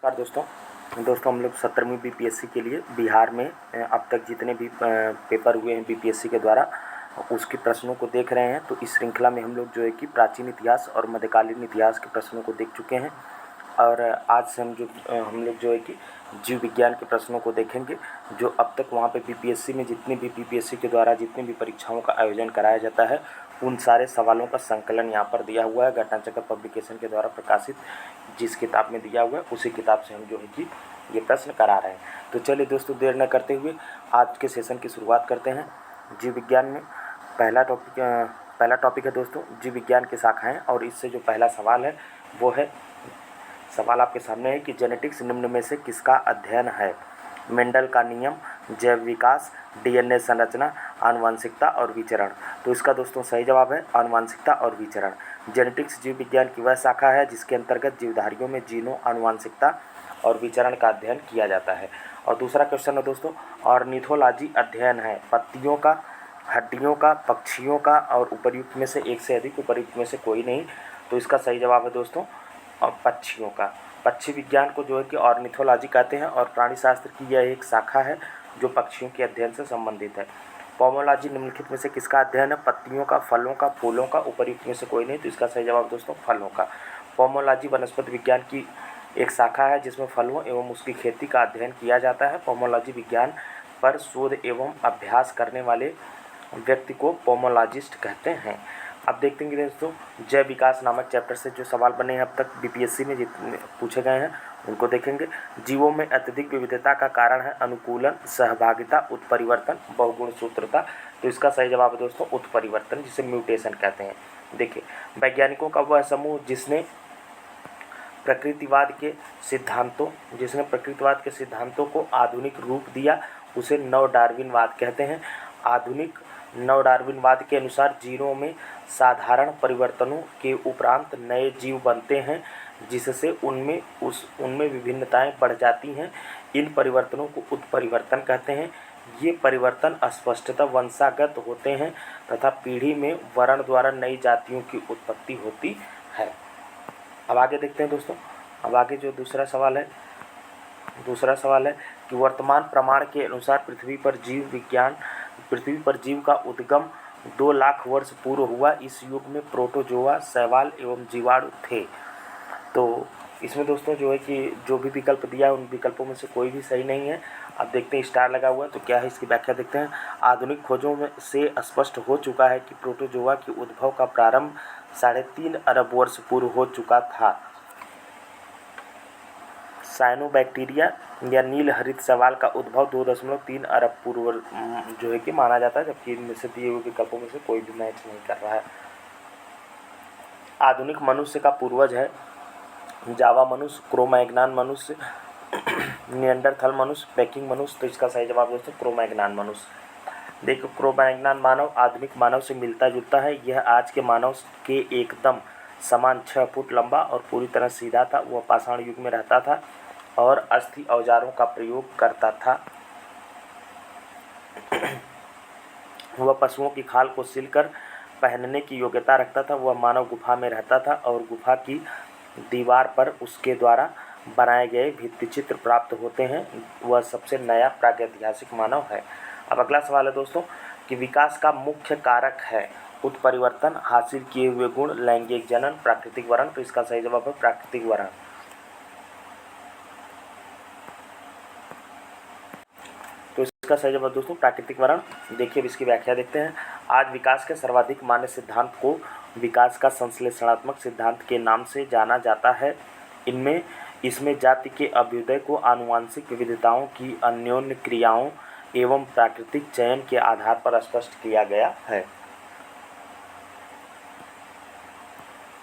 नमस्कार दोस्तों हम लोग 17वीं बीपीएससी के लिए बिहार में अब तक जितने भी पेपर हुए हैं बीपीएससी के द्वारा उसके प्रश्नों को देख रहे हैं। तो इस श्रृंखला में हम लोग जो है कि प्राचीन इतिहास और मध्यकालीन इतिहास के प्रश्नों को देख चुके हैं और आज से हम लोग जो है कि जीव विज्ञान के प्रश्नों को देखेंगे, जो अब तक वहाँ पे बीपीएससी में जितनी भी बीपीएससी के द्वारा जितनी भी परीक्षाओं का आयोजन कराया जाता है उन सारे सवालों का संकलन यहाँ पर दिया हुआ है। घटनाचक्र पब्लिकेशन के द्वारा प्रकाशित जिस किताब में दिया हुआ है उसी किताब से हम जो है कि ये प्रश्न करा रहे हैं। तो चलिए दोस्तों, देर न करते हुए आज के सेशन की शुरुआत करते हैं। जीव विज्ञान में पहला टॉपिक है दोस्तों जीव विज्ञान की शाखाएं, और इससे जो पहला सवाल है वो है, सवाल आपके सामने है कि जेनेटिक्स निम्न में से किसका अध्ययन है? मेंडल का नियम, जैव विकास, डीएनए संरचना, आनुवंशिकता और विचरण। तो इसका दोस्तों सही जवाब है आनुवंशिकता और विचरण। जेनेटिक्स जीव विज्ञान की वह शाखा है जिसके अंतर्गत जीवधारियों में जीनों, आनुवंशिकता और विचरण का अध्ययन किया जाता है। और दूसरा क्वेश्चन है दोस्तों, ऑर्निथोलॉजी अध्ययन है पत्तियों का, हड्डियों का, पक्षियों का और उपर्युक्त में से एक से अधिक, उपर्युक्त में से कोई नहीं। तो इसका सही जवाब है दोस्तों पक्षियों का। पक्षी विज्ञान को जो है कि ऑर्निथोलॉजी कहते हैं और प्राणी शास्त्र की यह एक शाखा है जो पक्षियों के अध्ययन से संबंधित है। पोमोलॉजी निम्नलिखित में से किसका अध्ययन है? पत्तियों का, फलों का, फूलों का, उपर्युक्त में से कोई नहीं। तो इसका सही जवाब दोस्तों फलों का। पोमोलॉजी वनस्पति विज्ञान की एक शाखा है जिसमें फलों एवं उसकी खेती का अध्ययन किया जाता है। पोमोलॉजी विज्ञान पर शोध एवं अभ्यास करने वाले व्यक्ति को पोमोलॉजिस्ट कहते हैं। अब देखते हैं दोस्तों जैव विकास नामक चैप्टर से जो सवाल बने हैं अब तक बीपीएससी में जितने पूछे गए हैं उनको देखेंगे। जीवों में अत्यधिक विविधता का कारण है अनुकूलन, सहभागिता, उत्परिवर्तन, बहुगुण सूत्रता। तो इसका सही जवाब है दोस्तों उत्परिवर्तन, जिसे म्यूटेशन कहते हैं। देखिए, वैज्ञानिकों का वह समूह जिसने प्रकृतिवाद के सिद्धांतों को आधुनिक रूप दिया उसे नवडार्विनवाद कहते हैं। आधुनिक नवडार्विनवाद के अनुसार जीवों में साधारण परिवर्तनों के उपरांत नए जीव बनते हैं जिससे उनमें विभिन्नताएं बढ़ जाती हैं। इन परिवर्तनों को उत्परिवर्तन कहते हैं। ये परिवर्तन स्पष्टतः वंशागत होते हैं तथा पीढ़ी में वर्ण द्वारा नई जातियों की उत्पत्ति होती है। अब आगे देखते हैं दोस्तों, अब आगे जो दूसरा सवाल है कि वर्तमान प्रमाण के अनुसार पृथ्वी पर जीव का उद्गम 2 लाख वर्ष पूर्व हुआ। इस युग में प्रोटोजोआ, शैवाल एवं जीवाणु थे। तो इसमें दोस्तों जो है कि जो भी विकल्प दिया है उन विकल्पों में से कोई भी सही नहीं है। अब देखते हैं स्टार लगा हुआ है तो क्या है इसकी व्याख्या देखते हैं। आधुनिक खोजों में से स्पष्ट हो चुका है कि प्रोटोजोआ की उद्भव का प्रारंभ 3.5 अरब वर्ष पूर्व हो चुका था। साइनोबैक्टीरिया या नील हरित शैवाल का उद्भव 2.3 अरब पूर्व जो है कि माना जाता है, जबकि इनमें से दिए हुए विकल्पों में से कोई भी मैच नहीं कर रहा है। आधुनिक मनुष्य का पूर्वज है जावा मनुष्य, क्रो-मैग्नान मनुष्य, निएंडरथल मनुष्य, पेकिंग मनुष्य। तो इसका सही जवाब दोस्तों क्रो-मैग्नान मनुष्य। देखो, क्रो-मैग्नान मानव आधुनिक मानव से मिलता जुलता है। यह आज के मानव के एकदम समान 6 फुट लंबा और पूरी तरह सीधा था। वह पाषाण युग में रहता था और अस्थि औजारों का प्रयोग करता था। वह पशुओं की खाल को सिलकर पहनने की योग्यता रखता था। वह मानव गुफा में रहता था और गुफा की दीवार पर उसके द्वारा बनाए गए भित्तिचित्र प्राप्त होते हैं। वह सबसे नया प्रागैतिहासिक मानव है। अब अगला सवाल है दोस्तों कि विकास का मुख्य कारक है उत्परिवर्तन, हासिल किए हुए गुण, लैंगिक जनन, प्राकृतिक वरण। तो इसका सही जवाब है प्राकृतिक वरण। तो इसका सही जवाब दोस्तों प्राकृतिक वरण। देखिए, अब इसकी व्याख्या देखते हैं। आज विकास के सर्वाधिक मान्य सिद्धांत को विकास का संश्लेषणात्मक सिद्धांत के नाम से जाना जाता है। इसमें जाति के अभ्युदय को आनुवांशिक विविधताओं की अन्योन्य क्रियाओं एवं प्राकृतिक चयन के आधार पर स्पष्ट किया गया है।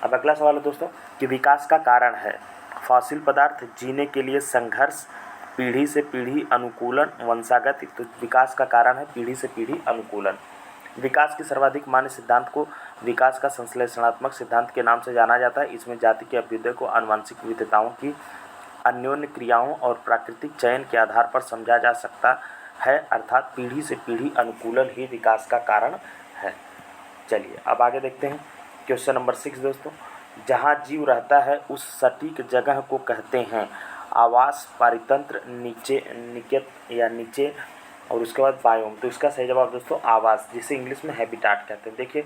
अब अगला सवाल है दोस्तों कि विकास का कारण है फॉसिल पदार्थ, जीने के लिए संघर्ष, पीढ़ी से पीढ़ी अनुकूलन, वंशागत। तो विकास का कारण है पीढ़ी से पीढ़ी अनुकूलन। विकास के सर्वाधिक मान्य सिद्धांत को विकास का संश्लेषणात्मक सिद्धांत के नाम से जाना जाता है। इसमें जाति के अभ्युदय को आनुवंशिक विविधताओं की अन्योन्य क्रियाओं और प्राकृतिक चयन के आधार पर समझा जा सकता है, अर्थात पीढ़ी से पीढ़ी अनुकूलन ही विकास का कारण है। चलिए अब आगे देखते हैं क्वेश्चन नंबर 6 दोस्तों। जहाँ जीव रहता है उस सटीक जगह को कहते हैं आवास, पारितंत्र, नीचे, निकेत या नीचे, और उसके बाद बायोम। तो इसका सही जवाब दोस्तों आवास, जिसे इंग्लिश में हैबिटाट कहते हैं। देखिए,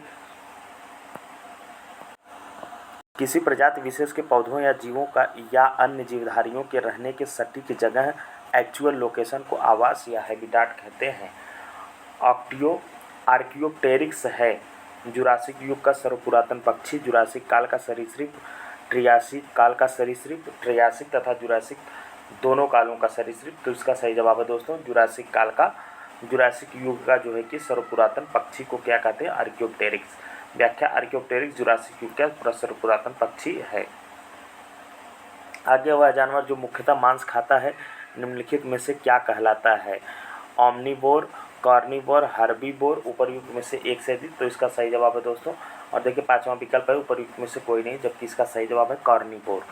किसी प्रजाति विशेष के पौधों या जीवों का या अन्य जीवधारियों के रहने के सटीक जगह एक्चुअल लोकेशन को आवास या हैबिटाट कहते हैं। आर्कियोप्टेरिक्स है जुरासिक युग का सर्वपुरातन पक्षी, जुरासिक काल का सरीसृप, ट्रियासिक काल का सरीसृप, ट्रियासिक तथा जुरासिक दोनों कालों का सरीसृप। तो इसका सही जवाब है दोस्तों जुरासिक काल का, जुरासिक युग का जो है कि सर्वपुरातन पक्षी को क्या कहते हैं, आर्कियोप्टेरिक्स। व्याख्या, आर्कियोप्टेरिक्स जुरासिक युग का सर्वपुरातन पक्षी है। आगे वह जानवर जो मुख्यतः मांस खाता है निम्नलिखित में से क्या कहलाता है। ओमनिवोर, कार्निवोर, हर्बीवोर, उपर्युक्त में से एक से अधिक। तो इसका सही जवाब है दोस्तों, और देखिए पांचवा विकल्प है उपर्युक्त में से कोई नहीं, जबकि इसका सही जवाब है कार्निवोर।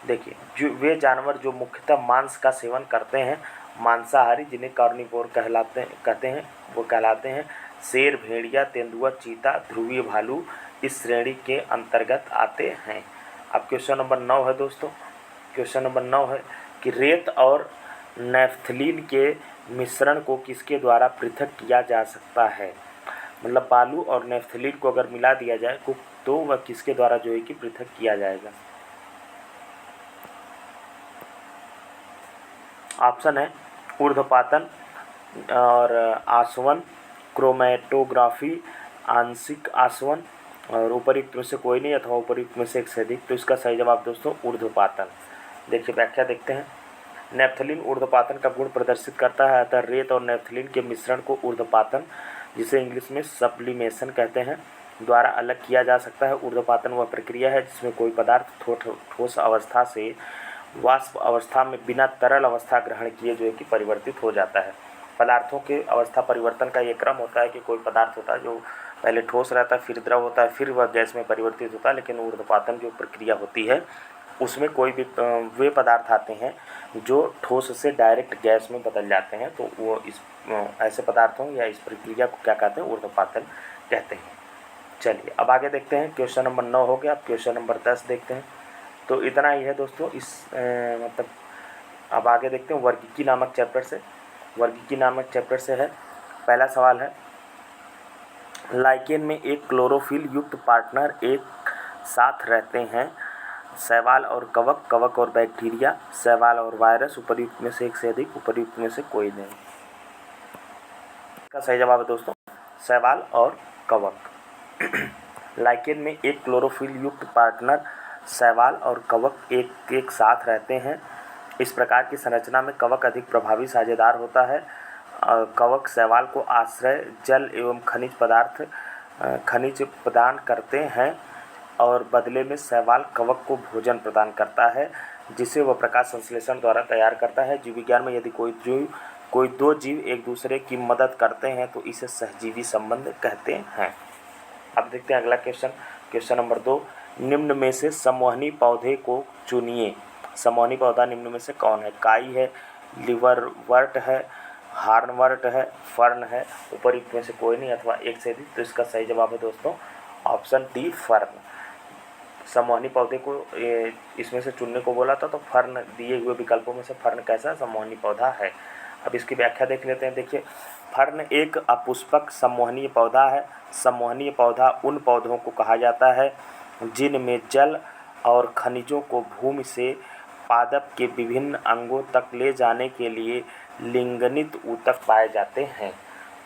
देखिए, जो वे जानवर जो मुख्यतः मांस का सेवन करते हैं मांसाहारी, जिन्हें कार्निवोर कहते हैं, वो कहलाते हैं शेर, भेड़िया, तेंदुआ, चीता, ध्रुवीय भालू इस श्रेणी के अंतर्गत आते हैं। अब क्वेश्चन नंबर 9 है दोस्तों, क्वेश्चन नंबर 9 है कि रेत और नैफ्थलीन के मिश्रण को किसके द्वारा पृथक किया जा सकता है। मतलब बालू और नैफ्थलीन को अगर मिला दिया जाए तो वह किसके द्वारा जो है कि पृथक किया जाएगा। ऑप्शन है ऊर्ध्वपातन और आसवन, क्रोमैटोग्राफी, आंशिक आसवन, और उपर्युक्त में से कोई नहीं अथवा उपर्युक्त में से एक से अधिक। तो इसका सही जवाब दोस्तों ऊर्ध्वपातन। देखिए व्याख्या देखते हैं। नैफ्थलीन ऊर्ध्वपातन का गुण प्रदर्शित करता है, अतः रेत और नैफ्थलीन के मिश्रण को ऊर्ध्वपातन, जिसे इंग्लिश में सब्लिमेशन कहते हैं, द्वारा अलग किया जा सकता है। ऊर्ध्वपातन वह प्रक्रिया है जिसमें कोई पदार्थ ठोस अवस्था से वाष्प अवस्था में बिना तरल अवस्था ग्रहण किए जो है कि परिवर्तित हो जाता है। पदार्थों के अवस्था परिवर्तन का ये क्रम होता है कि कोई पदार्थ होता है जो पहले ठोस रहता है, फिर द्रव होता है, फिर वह गैस में परिवर्तित होता है। लेकिन ऊर्ध्वपातन जो प्रक्रिया होती है उसमें कोई भी वे पदार्थ आते हैं जो ठोस से डायरेक्ट गैस में बदल जाते हैं, तो वो इस ऐसे पदार्थों या इस प्रक्रिया को क्या कहते हैं, ऊर्ध्वपातन कहते हैं। चलिए अब आगे देखते हैं। क्वेश्चन नंबर 9 हो गया, अब क्वेश्चन नंबर 10 देखते हैं। तो इतना ही है दोस्तों इस मतलब अब आगे देखते हैं वर्गीकी नामक चैप्टर से। वर्गीकी नामक चैप्टर से है, पहला सवाल है लाइकेन में एक क्लोरोफिल युक्त पार्टनर एक साथ रहते हैं, शैवाल और कवक, कवक और बैक्टीरिया, शैवाल और वायरस, उपर्युक्त में से एक से अधिक, उपर्युक्त में से कोई नहीं। इसका सही जवाब है दोस्तों शैवाल और कवक। लाइकेन में एक क्लोरोफिल युक्त पार्टनर शैवाल और कवक एक साथ रहते हैं। इस प्रकार की संरचना में कवक अधिक प्रभावी साझेदार होता है। कवक शैवाल को आश्रय, जल एवं खनिज प्रदान करते हैं और बदले में शैवाल कवक को भोजन प्रदान करता है, जिसे वह प्रकाश संश्लेषण द्वारा तैयार करता है। जीव विज्ञान में यदि कोई दो जीव एक दूसरे की मदद करते हैं तो इसे सहजीवी संबंध कहते हैं। अब देखते हैं अगला क्वेश्चन, क्वेश्चन नंबर 2। निम्न में से संवहनी पौधे को चुनिए। संवहनी पौधा निम्न में से कौन है। काई है, लिवरवर्ट है, हार्नवर्ट है, फर्न है, उपर्युक्त में से कोई नहीं अथवा एक से अधिक। तो इसका सही जवाब है दोस्तों ऑप्शन डी फर्न। संवहनी पौधे को इसमें से चुनने को बोला था, तो फर्न दिए हुए विकल्पों में से फर्न कैसा संवहनी पौधा है। अब इसकी व्याख्या देख लेते हैं। देखिए फर्न एक अपुष्पक संवहनीय पौधा है। संवहनीय पौधा उन पौधों को कहा जाता है जिनमें जल और खनिजों को भूमि से पादप के विभिन्न अंगों तक ले जाने के लिए लिंगनित ऊतक पाए जाते हैं।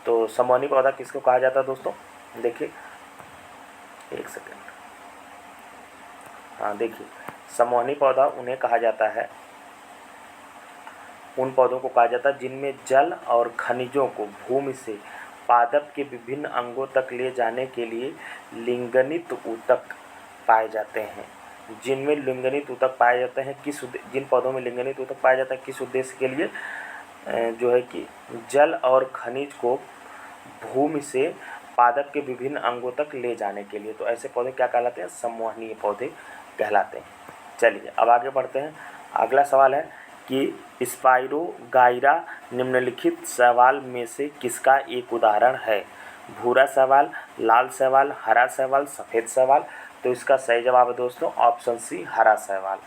तो संवहनी पौधा किसको कहा जाता है दोस्तों, देखिए एक सेकेंड, हाँ देखिए संवहनी पौधा उन्हें कहा जाता है, उन पौधों को कहा जाता है जिनमें जल और खनिजों को भूमि से पादप के विभिन्न अंगों तक ले जाने के लिए लिंगनित ऊतक पाए जाते हैं। जिनमें लिंगनित ऊतक पाए जाते हैं जिन पौधों में लिंगनित ऊतक पाया जाता है किस उद्देश्य के लिए, जो है कि जल और खनिज को भूमि से पादप के विभिन्न अंगों तक ले जाने के लिए। तो ऐसे पौधे क्या कहलाते हैं, संवहनीय पौधे कहलाते हैं। चलिए अब आगे बढ़ते हैं। अगला सवाल है कि स्पाइरोगाइरा निम्नलिखित शैवाल में से किसका एक उदाहरण है। भूरा शैवाल, लाल शैवाल, हरा शैवाल, सफ़ेद शैवाल। तो इसका सही जवाब है दोस्तों ऑप्शन सी हरा शैवाल।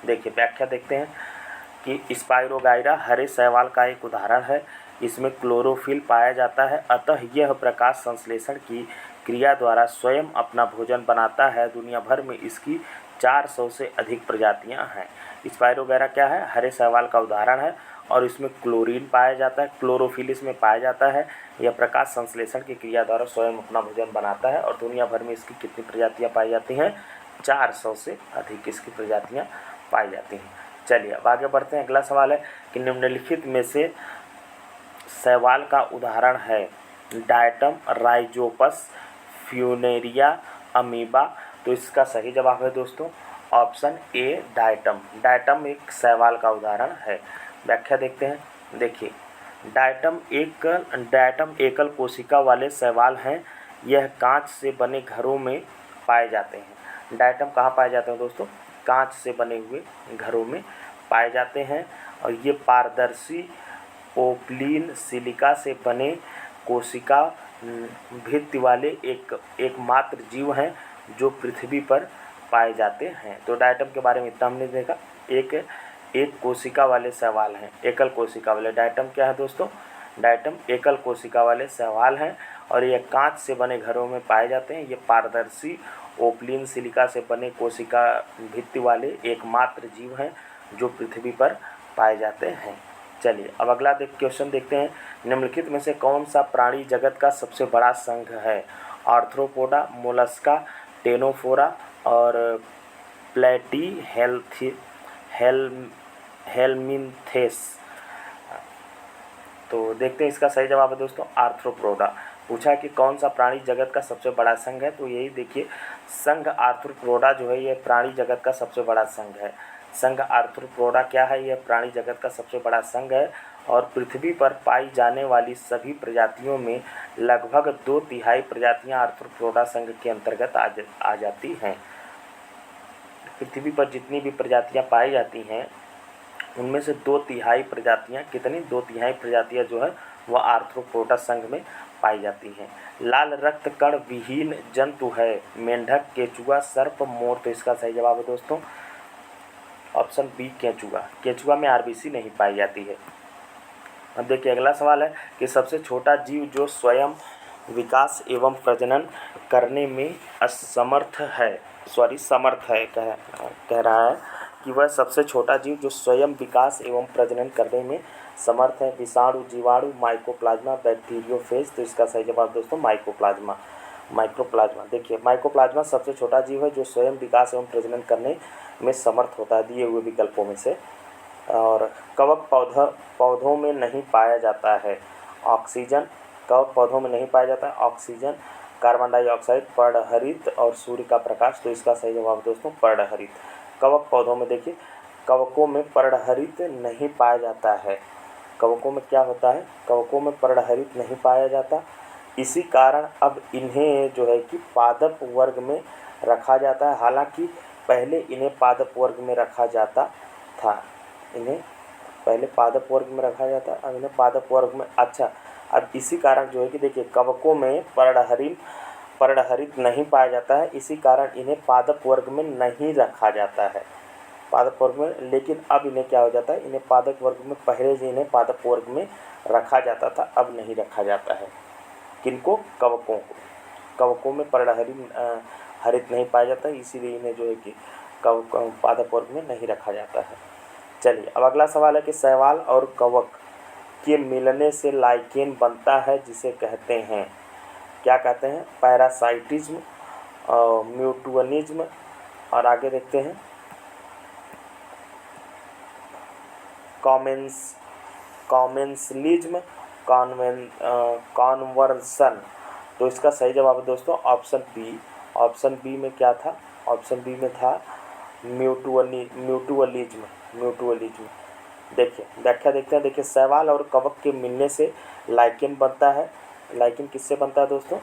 देखिए व्याख्या देखते हैं। कि स्पाइरोगाइरा हरे शैवाल का एक उदाहरण है। इसमें क्लोरोफिल पाया जाता है, अतः यह प्रकाश संश्लेषण की क्रिया द्वारा स्वयं अपना भोजन बनाता है। दुनिया भर में इसकी 400 से अधिक प्रजातियां हैं। स्पाइरोगाइरा क्या है? हरे शैवाल का उदाहरण है और इसमें क्लोरीन पाया जाता है, क्लोरोफिल इसमें पाया जाता है। यह प्रकाश संश्लेषण की क्रिया द्वारा स्वयं अपना भोजन बनाता है और दुनिया भर में इसकी कितनी प्रजातियां पाई जाती हैं? 400 से अधिक इसकी प्रजातियां पाई जाती हैं। चलिए अब आगे बढ़ते हैं। अगला सवाल है कि निम्नलिखित में से शैवाल का उदाहरण है डायटम, राइजोपस, फ्यूनेरिया, अमीबा। तो इसका सही जवाब है दोस्तों ऑप्शन ए डायटम। डायटम एक शैवाल का उदाहरण है। व्याख्या देखते हैं। देखिए डायटम एकल कोशिका वाले शैवाल हैं। यह कांच से बने घरों में पाए जाते हैं। डायटम कहाँ पाए जाते हैं दोस्तों? कांच से बने हुए घरों में पाए जाते हैं और ये पारदर्शी ओपलीन सिलिका से बने कोशिका भित्ति वाले एकमात्र जीव हैं जो पृथ्वी पर पाए जाते हैं। तो डायटम के बारे में इतना हमने देखा। एक कोशिका वाले शैवाल हैं, एकल कोशिका वाले। डायटम क्या है दोस्तों? डायटम एकल कोशिका वाले शैवाल हैं और ये कांच से बने घरों में पाए जाते हैं। ये पारदर्शी ओपलीन सिलिका से बने कोशिका भित्ति वाले एकमात्र जीव हैं जो पृथ्वी पर पाए जाते हैं। चलिए अब अगला क्वेश्चन देखते हैं। निम्नलिखित में से कौन सा प्राणी जगत का सबसे बड़ा संघ है? आर्थ्रोपोडा, मोलस्का, टेनोफोरा और हेलमिन्थेस। तो देखते हैं इसका सही जवाब है दोस्तों आर्थ्रोपोडा। पूछा कि कौन सा प्राणी जगत का सबसे बड़ा संघ है, तो यही देखिए संघ आर्थ्रोपोडा जो है ये प्राणी जगत का सबसे बड़ा संघ है। संघ आर्थ्रोपोडा क्या है? यह प्राणी जगत का सबसे बड़ा संघ है और पृथ्वी पर पाई जाने वाली सभी प्रजातियों में लगभग 2/3 प्रजातियां आर्थ्रोपोडा संघ के अंतर्गत आ जाती हैं। पृथ्वी पर जितनी भी प्रजातियां पाई जाती हैं उनमें से 2/3 प्रजातियां, कितनी? 2/3 प्रजातियां जो है वह आर्थ्रोपोडा संघ में पाई जाती हैं। लाल रक्त कण विहीन जंतु है मेंढक, केचुआ, सर्प, मोर। तो इसका सही जवाब है दोस्तों ऑप्शन बी केचुआ। केचुआ में आरबीसी नहीं पाई जाती है। अब देखिए अगला सवाल है कि सबसे छोटा जीव जो स्वयं विकास एवं प्रजनन करने में समर्थ है कह रहा है कि वह सबसे छोटा जीव जो स्वयं विकास एवं प्रजनन करने में समर्थ है। विषाणु, जीवाणु, माइकोप्लाज्मा, बैक्टीरियोफेज। तो इसका सही जवाब दोस्तों माइक्रोप्लाज्मा। देखिए माइकोप्लाज्मा सबसे छोटा जीव है जो स्वयं विकास एवं प्रजनन करने में समर्थ होता है दिए हुए विकल्पों में से। और कवक पौधों में नहीं पाया जाता है। ऑक्सीजन, कवक पौधों में नहीं पाया जाता है। ऑक्सीजन, कार्बन डाइऑक्साइड, पर्णहरित और सूर्य का प्रकाश। तो इसका सही जवाब दोस्तों पर्णहरित। कवक पौधों में देखिए कवकों में पर्णहरित नहीं पाया जाता है। कवकों में क्या होता है? कवकों में पर्णहरित नहीं पाया जाता। इसी कारण अब इन्हें जो है कि पादप वर्ग में रखा जाता है। हालांकि पहले इन्हें पादप वर्ग में रखा जाता था। इन्हें पहले पादप वर्ग में रखा जाता, अब इन्हें पादप वर्ग में। अच्छा, अब इसी कारण जो है कि देखिए कवकों में पर्णहरित नहीं पाया जाता है, इसी कारण इन्हें पादप वर्ग में नहीं रखा जाता है। पादप वर्ग में, लेकिन अब इन्हें क्या हो जाता है? इन्हें पादप वर्ग में, पहले से इन्हें पादप वर्ग में रखा जाता था, अब नहीं रखा जाता है। किनको? कवकों को। कवकों में पर्णहरित नहीं पाया जाता, इसीलिए इन्हें जो है कि पादप वर्ग में नहीं रखा जाता है। चलिए अब अगला सवाल है कि शैवाल और कवक के मिलने से लाइकेन बनता है जिसे कहते हैं, क्या कहते हैं? पैरासाइटिज्म, म्यूटुअनिज्म। और आगे देखते हैं कॉमेंसलिज्म, कॉन्वर्सन। तो इसका सही जवाब है दोस्तों ऑप्शन बी। ऑप्शन बी में क्या था? ऑप्शन बी में था म्यूटुअलिज्म। देखिए व्याख्या देखते हैं। देखिए शैवाल और कवक के मिलने से लाइकेन बनता है। लाइकेन किससे बनता है दोस्तों?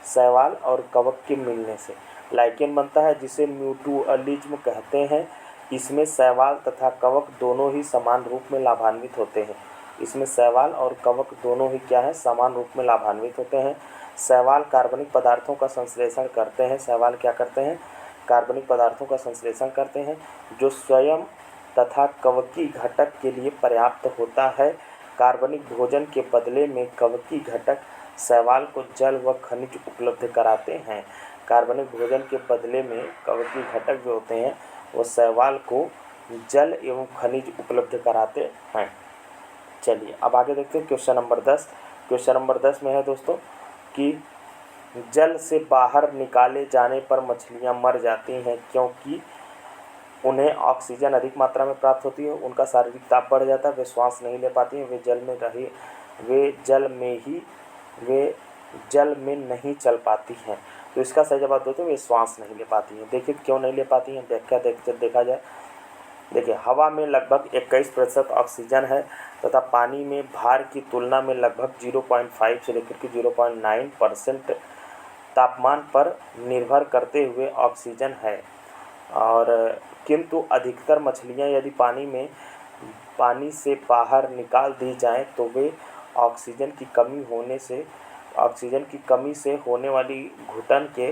शैवाल और कवक के मिलने से लाइकेन बनता है जिसे म्यूटुअलिज्म कहते हैं। इसमें शैवाल तथा कवक दोनों ही समान रूप में लाभान्वित होते हैं। इसमें शैवाल और कवक दोनों ही क्या है? समान रूप में लाभान्वित होते हैं। शैवाल कार्बनिक पदार्थों का संश्लेषण करते हैं। शैवाल क्या करते हैं? कार्बनिक पदार्थों का संश्लेषण करते हैं जो स्वयं तथा कवकीय घटक के लिए पर्याप्त होता है। कार्बनिक भोजन के बदले में कवकीय घटक शैवाल को जल व खनिज उपलब्ध कराते हैं। कार्बनिक भोजन के बदले में कवकीय घटक जो होते हैं वो शैवाल को जल एवं खनिज उपलब्ध कराते हैं। चलिए अब आगे देखते हैं क्वेश्चन नंबर 10। क्वेश्चन नंबर 10 में है दोस्तों कि जल से बाहर निकाले जाने पर मछलियां मर जाती हैं क्योंकि उन्हें ऑक्सीजन अधिक मात्रा में प्राप्त होती है, उनका शारीरिक ताप बढ़ जाता है, वे श्वास नहीं ले पाती हैं, वे जल में नहीं चल पाती हैं। तो इसका सही जवाब दोस्तों वे श्वास नहीं ले पाती हैं। देखिए क्यों नहीं ले पाती हैं, व्याख्या देखा जाए। देखिए हवा में लगभग 21% ऑक्सीजन है तथा पानी में भार की तुलना में लगभग 0.5 से लेकर के 0.9% तापमान पर निर्भर करते हुए ऑक्सीजन है। और किंतु अधिकतर मछलियां यदि पानी से बाहर निकाल दी जाएं तो वे ऑक्सीजन की कमी से होने वाली घुटन के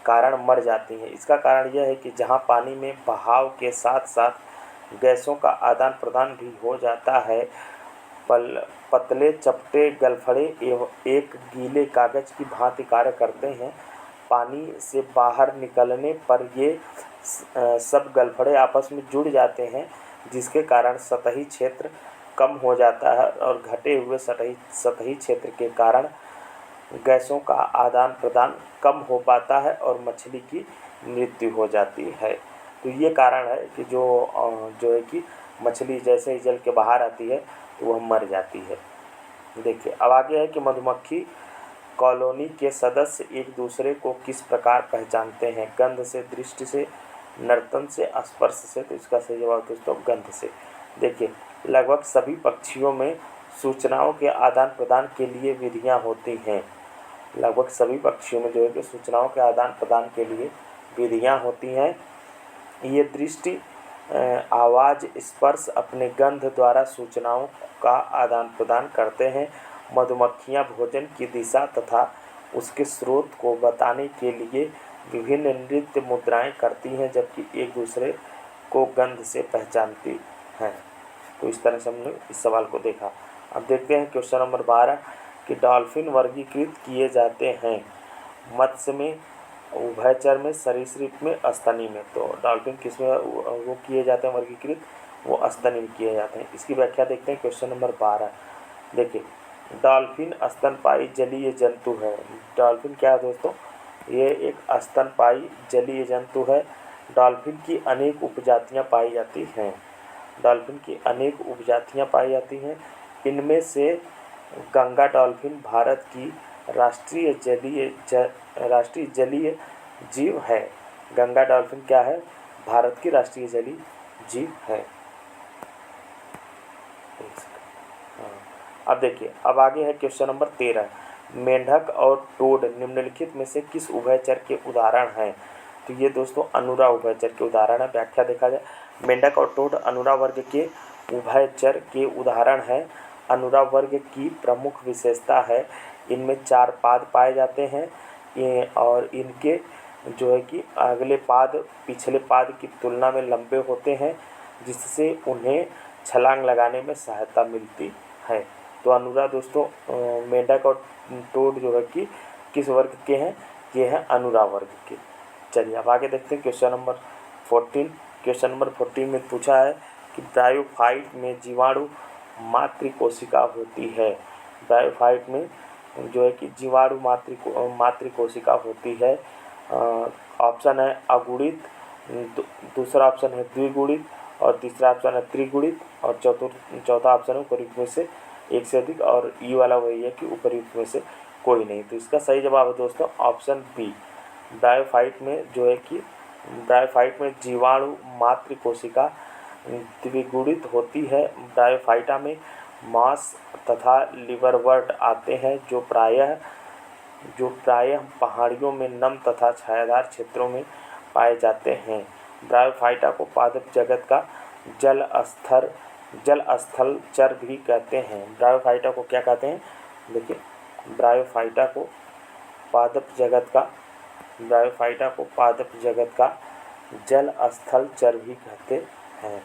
कारण मर जाती हैं। इसका कारण यह है कि जहां पानी में बहाव के साथ साथ गैसों का आदान प्रदान भी हो जाता है, पतले चपटे गलफड़े एवं एक गीले कागज की भांति कार्य करते हैं। पानी से बाहर निकलने पर ये सब गलफड़े आपस में जुड़ जाते हैं, जिसके कारण सतही क्षेत्र कम हो जाता है और घटे हुए सतही क्षेत्र के कारण गैसों का आदान प्रदान कम हो पाता है और मछली की मृत्यु हो जाती है। तो ये कारण है कि जो है कि मछली जैसे ही जल के बाहर आती है तो वह मर जाती है। देखिए अब आगे है कि मधुमक्खी कॉलोनी के सदस्य एक दूसरे को किस प्रकार पहचानते हैं, गंध से, दृष्टि से, नर्तन से, स्पर्श से। तो इसका सही जवाब दोस्तों गंध से। देखिए लगभग सभी पक्षियों में सूचनाओं के आदान प्रदान के लिए विधियां होती हैं। लगभग सभी पक्षियों में जो है कि सूचनाओं के आदान प्रदान के लिए विधियां होती हैं। ये दृष्टि, आवाज़, स्पर्श अपने गंध द्वारा सूचनाओं का आदान प्रदान करते हैं। मधुमक्खियां भोजन की दिशा तथा उसके स्रोत को बताने के लिए विभिन्न नृत्य मुद्राएं करती हैं, जबकि एक दूसरे को गंध से पहचानती हैं। तो इस तरह से हमने इस सवाल को देखा। अब देखते हैं क्वेश्चन नंबर 12 कि डॉल्फिन वर्गीकृत किए जाते हैं मत्स्य में, उभयचर में, सरीसृप में, स्तनी में। तो डॉल्फिन किस में वो किए जाते हैं वर्गीकृत, वो स्तनी में किए जाते हैं। इसकी व्याख्या देखते हैं क्वेश्चन नंबर 12। देखिए डॉल्फिन स्तनपायी जलीय जंतु है। डॉल्फिन क्या है दोस्तों, ये एक स्तनपायी जलीय जंतु है। डॉल्फिन की अनेक उपजातियां पाई जाती हैं। डॉल्फिन की अनेक उपजातियां पाई जाती हैं। इनमें से गंगा डॉल्फिन भारत की राष्ट्रीय जलीय जीव है। गंगा डॉल्फिन क्या है, भारत की राष्ट्रीय जलीय जीव है। अब देखिए अब आगे है क्वेश्चन नंबर 13। मेंढक और टोड निम्नलिखित में से किस उभयचर के उदाहरण हैं। तो ये दोस्तों अनुरा उभयचर के उदाहरण है। व्याख्या देखा जाए, मेंढक और टोड अनुरा वर्ग के उभयचर के उदाहरण हैं। अनुरा वर्ग की प्रमुख विशेषता है इनमें 4 पाद पाए जाते हैं और इनके जो है कि अगले पाद पिछले पाद की तुलना में लंबे होते हैं, जिससे उन्हें छलांग लगाने में सहायता मिलती है। तो अनुरा दोस्तों मेंढक और टोड जो है कि किस वर्ग के हैं, ये हैं अनुरा वर्ग के। चलिए अब आगे देखते हैं क्वेश्चन नंबर 14। क्वेश्चन नंबर 14 में पूछा है कि ब्रायोफाइट में जीवाणु मातृकोशिका होती है। ब्रायोफाइट में जो है कि जीवाणु मातृकोशिका होती है। ऑप्शन है अगुणित, दूसरा ऑप्शन है द्विगुणित और तीसरा ऑप्शन है त्रिगुणित और चौथा ऑप्शन है उपयुक्त में से एक से अधिक, और ई वाला वही है कि उपयुक्त में से कोई नहीं। तो इसका सही जवाब है दोस्तों ऑप्शन बी। ब्रायोफाइट में जो है कि ब्रायोफाइट में जीवाणु मातृकोशिका द्विगुणित होती है। ब्रायोफाइटा में मांस तथा लिवरवर्ट आते हैं जो प्रायः पहाड़ियों में नम तथा छायादार क्षेत्रों में पाए जाते हैं। ब्रायोफाइटा को पादप जगत का जल स्थल चर भी कहते हैं। ब्रायोफाइटा को क्या कहते हैं, देखिए ब्रायोफाइटा को पादप जगत का जल स्थल चर भी कहते हैं।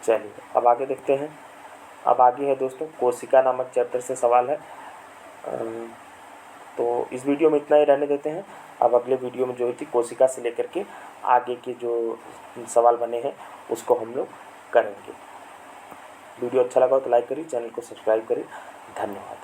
चलिए अब आगे देखते हैं। अब आगे है दोस्तों कोशिका नामक चैप्टर से सवाल है। तो इस वीडियो में इतना ही रहने देते हैं। अब अगले वीडियो में जो है कि कोशिका से लेकर के आगे के जो सवाल बने हैं उसको हम लोग करेंगे। वीडियो अच्छा लगा हो तो लाइक करिए, चैनल को सब्सक्राइब करिए। धन्यवाद।